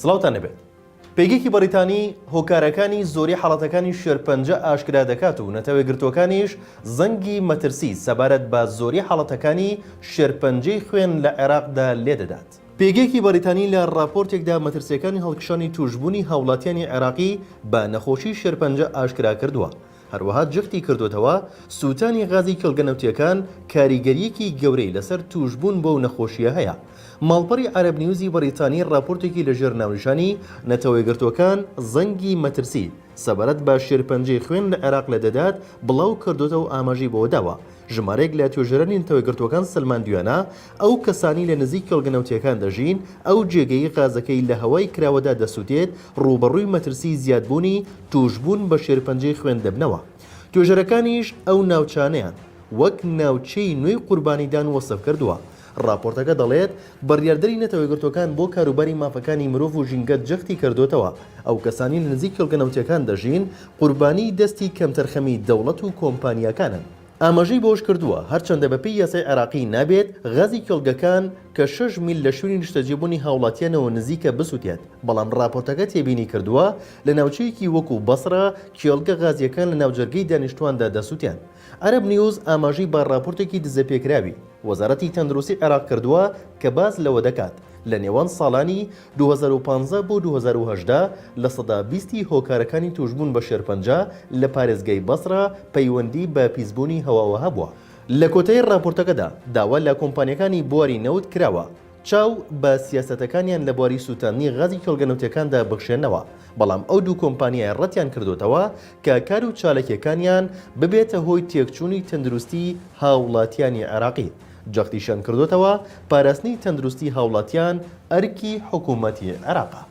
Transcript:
سڵاوتان نەبێت. پێگەیەکی بەریتانی هۆکارەکانی زۆری حاڵەتەکانی شێرپەنجە ئاشکرا دەکات و نەتەوەی گرتوەکانیش زەنگی مەترسی سەبارەت بە زۆری حاڵەتەکانی شێرپەنجەی خوێن لە عێراقدا لێدەدات. پێگەیەکی بەریتانی لە راپۆرتێکدا مەترسیەکانی هەڵکشانی توشبوونی هاوڵاتیانی عێراقی بە نەخۆشی شێرپەنجە ئاشکرا کردووە. هەروەها جفتی کردوتەوە سووتانی غازی کەڵگەنەوتیەکان کاریگەریەکی گەورەی لەسەر توشبوون بۆ نەخۆشیە هەیە. ماڵپەڕی عەرەب نیوزی بەریتانی راپۆرتێکی لەژێر ناونیشانی نەتەوەی گرتوەکان زەنگی مەترسی سەبارەت بە شێرپەنجەی خوێن لە عێراق لەدەدات بڵاو کردوتەوە و ئاماژی بۆ داوە. ژمارەیەک لە توێژەرانی نەتەوەی گرتوەکان سلماندویانە ئەو کەسانی لە نزیک کەڵگەنەوتیەکان دەژین ئەو جێگەی غازەکەی لە هەوای کراوەدا دەسووتێت ڕوبەڕووی مەترسی زیادبوونی توشبوون بە شێرپەنجەی خوێن دەبنەوە. توێژەرەکانیش ئەو ناوچانەیان وەک ناوچەی نوێی قوربانیدان وەسف کردووە. راپۆرتەکە دەڵێت بڕیاردەری نەتەوەی گرتوەکان بۆ کاروباری مافەکانی مرۆڤ و ژینگە جەختی کردوتەوە. ئەو کەسانی لە نزیک کەڵگەنەوتیەکان دەژین قوربانی دەستی کەمتەرخەمی دەوڵەت و کۆمپانیەکانن. ئاماژەی بۆش کردووە هەرچەندە بەپێی یاسای عێراقی نابێت غازی کێڵگەکان کە 6 میل لە شوێنی نیشتەجێبوونی هاوڵاتیانەوە نزیکە بسووتێت، بەڵام راپۆرتەکە تێبینی کردووە لە ناوچەیەکی وەکو بەسرە کێڵگە غازیەکان لە ناوجەرگەی دانیشتواندا دەسووتیان. عەرەب نیوز ئاماژەی بە راپۆرتێکی دزەپێکراوی وەزارەتی تەندروستی عێراق کردووە کە باز لەوە دەکات لە نێوان ساڵانی 2015 بۆ 2018 لە سەدا 20 هۆکارەکانی توشبوون بە شێرپەنجە لە پارێزگای بەسرە پەیوەندی بە پیسبوونی هەواوە هەبووە. لە کۆتایی راپۆرتەکەدا داوا لە کۆمپانیەکانی بواری نەوت کراوە چاو بە سیاسەتەکانیان لە بواری سووتانی غازی کێڵگەنەوتیەکاندا بخشێنەوە، بەڵام ئەو دوو کۆمپانیای ڕەتیان کردوتەوە کە کار و چالەکیەکانیان ببێتە هۆی تێکچوونی تەندروستی هاوڵاتیانی عێراقی. جەختیشان کردوتەوە پاراستنی تەندروستی هاوڵاتیان ئەرکی حکوومەتی عێراقە.